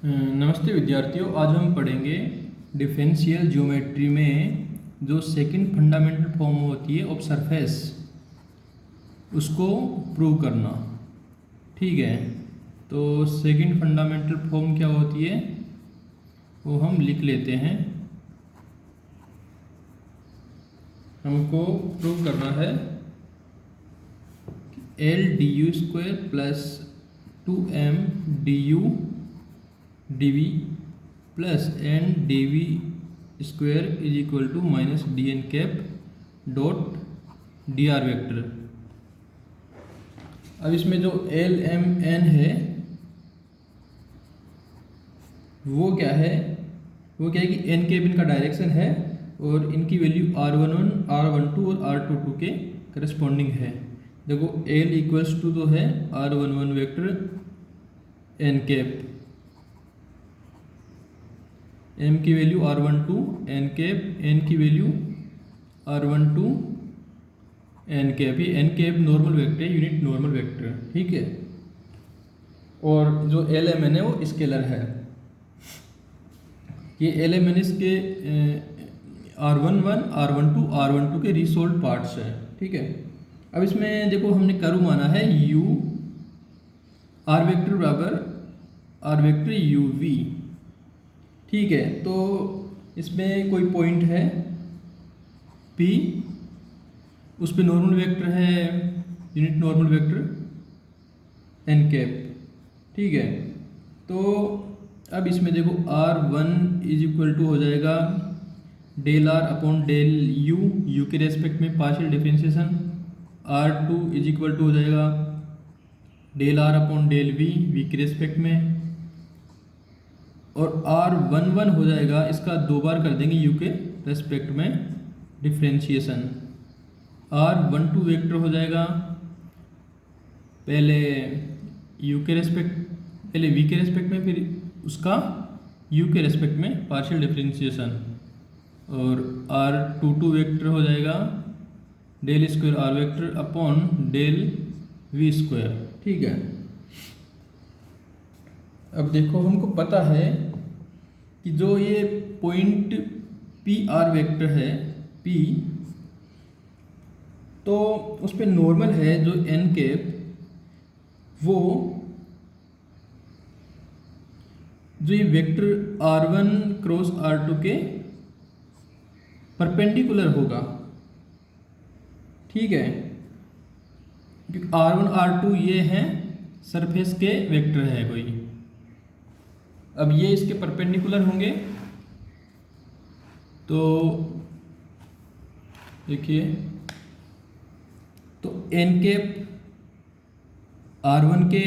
नमस्ते विद्यार्थियों, आज हम पढ़ेंगे डिफरेंशियल ज्योमेट्री में जो सेकंड फंडामेंटल फॉर्म होती है ऑफ सरफेस, उसको प्रूव करना। ठीक है, तो सेकंड फंडामेंटल फॉर्म क्या होती है वो हम लिख लेते हैं। हमको प्रूव करना है L D U square plus 2m D U dv plus N D V square is equal to minus D N cap dot D R vector. अब इसमें जो एल एम एन है वो क्या है कि एन कैप इनका डायरेक्शन है और इनकी वैल्यू r11, r12 और r22 के करस्पॉन्डिंग है। देखो एल इक्वल्स टू तो है r11 vector N cap, m की value r12 n cap, n की वैल्यू r12 n कैप। ये n कैप नॉर्मल वेक्टर है, यूनिट नॉर्मल वेक्टर, ठीक है। और जो एल एम एन है वो स्केलर है। ये एल एम एन इसके r11, r12, r12 के रीसोल्व पार्ट्स है, ठीक है। अब इसमें देखो हमने कर्व माना है u r वेक्टर बराबर r वेक्टर यू वी, ठीक है। तो इसमें कोई पॉइंट है P, उस पर नॉर्मल वेक्टर है unit normal vector N cap, ठीक है। तो अब इसमें देखो r1 इज इक्वल टू हो जाएगा del r upon del U के रेस्पेक्ट में partial differentiation, r2 is equal to हो जाएगा del r upon del V के रेस्पेक्ट में, और r11 हो जाएगा, इसका दो बार कर देंगे u के रेस्पेक्ट में डिफरेंशिएशन। r12 वेक्टर हो जाएगा पहले u के रेस्पेक्ट, पहले v के रेस्पेक्ट में, फिर उसका u के रेस्पेक्ट में पार्शियल डिफरेंशिएशन, और r22 वेक्टर हो जाएगा del square r vector upon del v square, ठीक है। अब देखो हमको पता है कि जो ये पॉइंट पी आर वेक्टर है P, तो उस पर नॉर्मल है जो एन कैप, वो जो ये वेक्टर r1 क्रॉस r2 के परपेंडिकुलर होगा, ठीक है। क्योंकि r1 r2 ये हैं सरफेस के वेक्टर है कोई, अब ये इसके परपेंडिकुलर होंगे। तो देखिए, तो एन कैप r1 के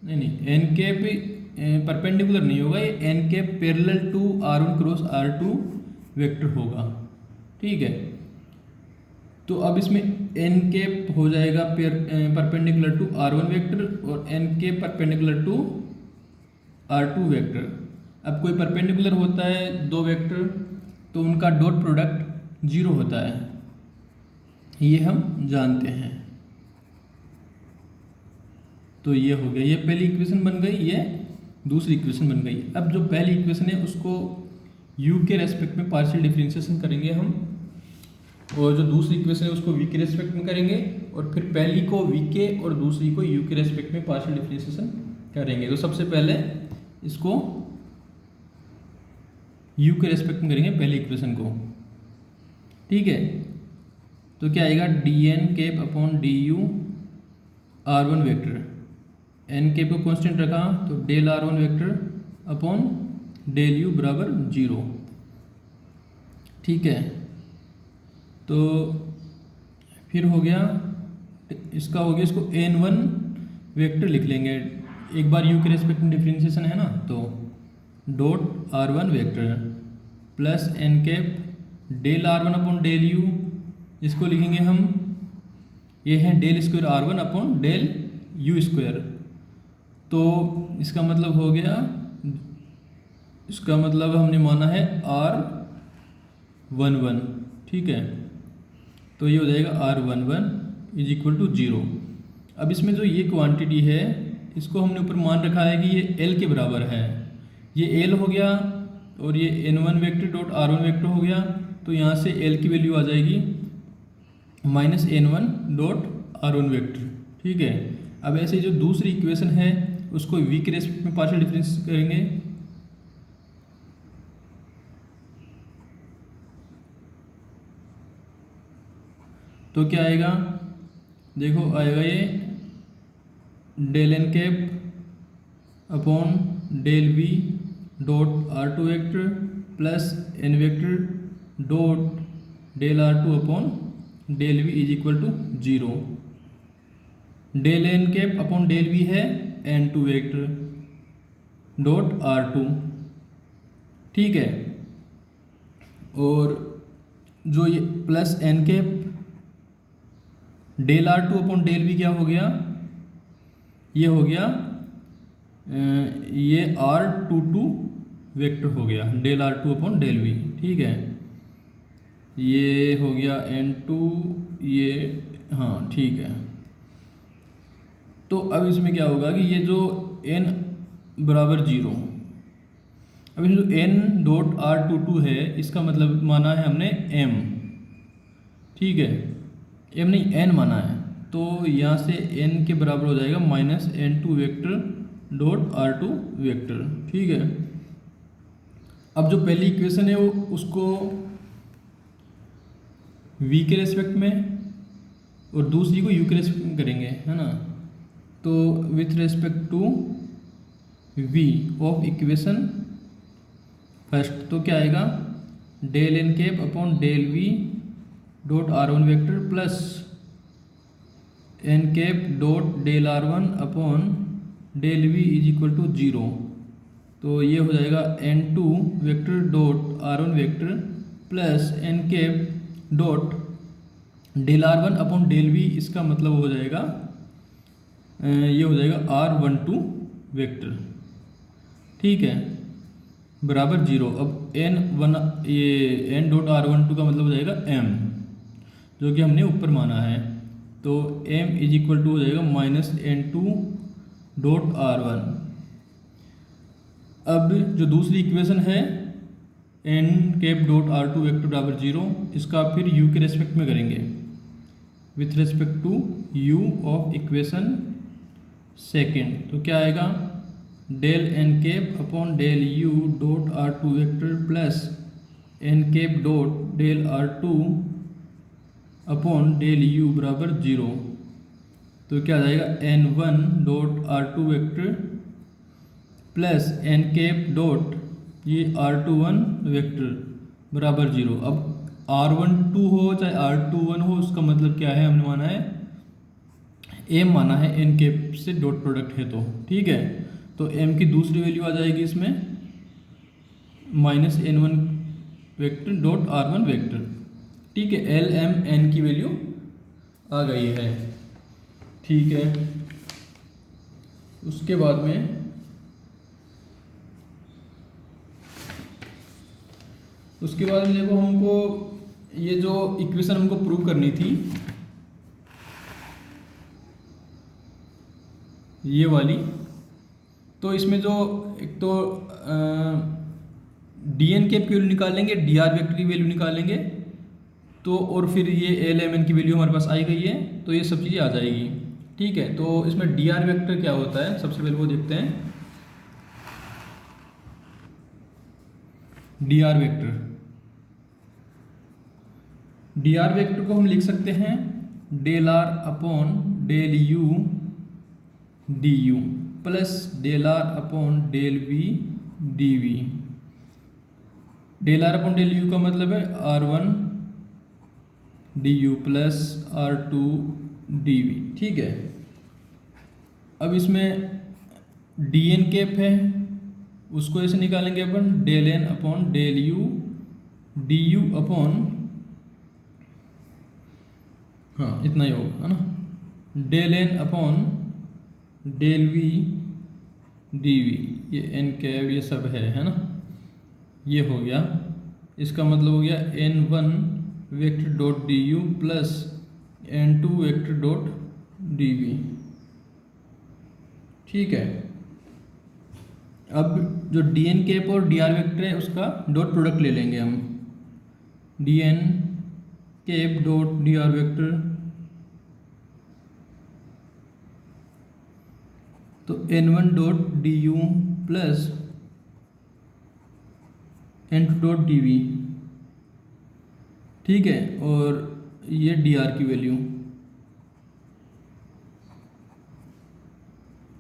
नहीं एन कैप परपेंडिकुलर नहीं होगा, ये N cap parallel to r1 cross r2 vector होगा, ठीक है। तो अब इसमें एन कैप हो जाएगा परपेंडिकुलर टू r1 वेक्टर और N cap perpendicular to r2 vector. अब कोई परपेंडिकुलर होता है दो वेक्टर तो उनका डॉट प्रोडक्ट 0 होता है, ये हम जानते हैं। तो ये हो गया, ये पहली इक्वेशन बन गई, ये दूसरी इक्वेशन बन गई। अब जो पहली इक्वेशन है उसको u के रेस्पेक्ट में पार्शियल डिफरेंशिएशन करेंगे हम, और जो दूसरी इक्वेशन है उसको v के रेस्पेक्ट में करेंगे, और फिर पहली को v के और दूसरी को u के रेस्पेक्ट में पार्शियल डिफरेंशिएशन करेंगे। तो सबसे पहले इसको u के रेस्पेक्ट में करेंगे पहली इक्वेशन को, ठीक है। तो क्या आएगा D N cap upon D U r1 vector, N cap को कांस्टेंट रखा तो del r1 vector upon del u बराबर 0, ठीक है। तो फिर हो गया, इसका हो गया, इसको n1 वेक्टर लिख लेंगे, एक बार u के रेस्पेक्ट में डिफरेंशिएशन है ना, तो dot r1 vector plus N cap del r1 upon del u, इसको लिखेंगे हम, ये है del square r1 upon del u square. तो इसका मतलब हो गया, इसका मतलब हमने माना है r11, ठीक है। तो ये हो जाएगा r11 इज इक्वल टू 0। अब इसमें जो ये क्वांटिटी है इसको हमने ऊपर मान रखा है कि ये एल के बराबर है, ये एल हो गया और ये n1 vector dot r1 vector हो गया, तो यहाँ से एल की वैल्यू आ जाएगी minus n1 dot r1 vector. ठीक है, अब ऐसे जो दूसरी इक्वेशन है उसको v के रेस्पेक्ट में पार्शियल डिफरेंस करेंगे। तो क्या आएगा, देखो आएगा ये del N cap upon del V dot r2 vector plus N vector dot del r2 upon del V is equal to 0। Del N cap upon del V है n2 वेक्टर डॉट r2। ठीक है, और जो ये plus N cap del r2 upon del V क्या हो गया, ये हो गया ये r22 वेक्टर हो गया del r2 upon del we. ठीक है, ये हो गया n2, ये हाँ ठीक है। तो अब इसमें क्या होगा कि ये जो n बराबर 0, अब जो n डॉट r22 है इसका मतलब माना है हमने m। ठीक है, m नहीं n माना है, तो यहाँ से n के बराबर हो जाएगा minus n2 vector dot r2 vector. ठीक है, अब जो पहली इक्वेशन है वो उसको v के रेस्पेक्ट में और दूसरी को u के रेस्पेक्ट में करेंगे, है ना। तो with respect to v of equation first, तो क्या आएगा del N cap upon del V dot r1 vector plus N cap dot del r1 upon del V is equal to 0। तो ये हो जाएगा n2 vector dot r1 vector plus N cap dot del r1 upon del V, इसका मतलब हो जाएगा ये हो जाएगा r12 वेक्टर। ठीक है, बराबर 0। अब ये n डॉट r12 का मतलब हो जाएगा m, जो कि हमने ऊपर माना है। तो m इज इक्वल टू हो जाएगा माइनस n2 डॉट r1। अब जो दूसरी इक्वेशन है n cap dot r2 vector बराबर 0, इसका फिर u के रेस्पेक्ट में करेंगे with respect to u of equation second. तो क्या आएगा del N cap upon del u dot r2 vector plus N cap dot del r2 upon del u बराबर 0। तो क्या आ जाएगा n1 dot r2 vector plus N cap dot ये r21 vector बराबर 0। अब r12 हो चाहे r21 हो, उसका मतलब क्या है, हमने माना है m माना है, एन कैप से डॉट प्रोडक्ट है तो। ठीक है, तो m की दूसरी वैल्यू आ जाएगी इसमें minus n1 vector dot r1 vector. ठीक है, एल एम एन की वैल्यू आ गई है। ठीक है, उसके बाद में देखो हमको ये जो इक्वेशन हमको प्रूव करनी थी, ये वाली, तो इसमें जो एक तो डी एन कैप की वैल्यू निकालेंगे, डी आर वेक्टर की वैल्यू निकालेंगे, तो और फिर ये एल एम एन की वैल्यू हमारे पास आई गई है, तो ये सब चीज़ें आ जाएगी। ठीक है, तो इसमें डी आर वेक्टर क्या होता है, सबसे पहले वो देखते हैं। डी आर वेक्टर को हम लिख सकते हैं del R upon del U D U plus del R upon del we D V. Del R upon del U का मतलब है r1 D U plus r2 D V. ठीक है, अब इसमें डी एन कैप है, उसको ऐसे निकालेंगे अपन del n upon del U D u upon, हाँ इतना ही होगा, है ना, del n upon del we D v, ये एन कैप ये सब है ना, ये हो गया। इसका मतलब हो गया n1 vector dot D U plus n2 vector dot D V. ठीक है। अब जो डी एन कैप और डी आर वेक्टर है उसका डॉट प्रोडक्ट ले लेंगे हम। D N cap dot D R vector, तो n1 dot D U plus n2 dot D V, ठीक है। और ये डी आर की वैल्यू,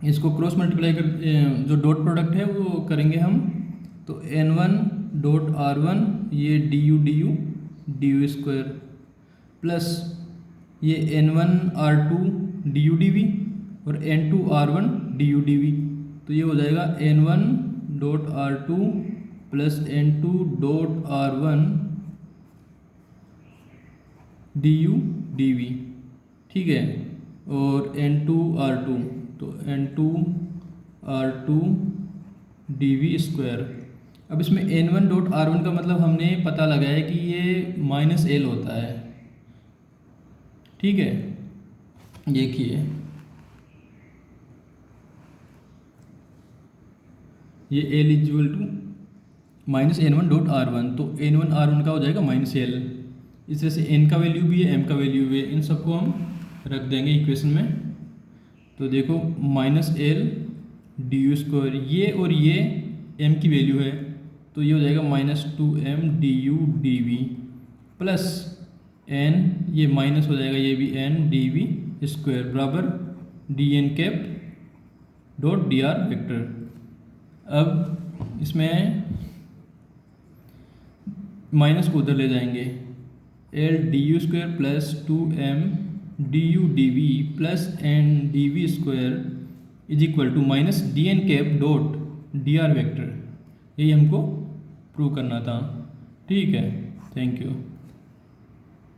इसको क्रॉस मल्टीप्लाई कर जो डॉट प्रोडक्ट है वो करेंगे हम, तो n1 डॉट r1 ये डी यू स्क्वायर प्लस ये n1 r2 D U D we और n2 r1 D U D we, तो ये हो जाएगा n1 dot r2 plus n2 dot r1 D U D V, ठीक है। और n2 r2, तो n2 r2 D V square. अब इसमें n1 डॉट r1 का मतलब हमने पता लगाया कि ये माइनस एल होता है, ठीक है। देखिए ये L equal to minus n1 dot r1, तो n1 r1 का हो जाएगा माइनस एल। इस तरह से n का वैल्यू भी है, m का वैल्यू भी है, इन सबको हम रख देंगे इक्वेशन में। तो देखो minus L D U square, ये और ये m की वैल्यू है, तो ये हो जाएगा minus 2m D U D V plus n, ये माइनस हो जाएगा, ये भी n डी वी स्क्वायर बराबर D N cap dot D R vector. अब इसमें माइनस को उधर ले जाएंगे, L D U square plus 2m D U D V plus n D V square is equal to minus D N cap dot D R vector. यही हमको prove करना था, ठीक है। Thank you.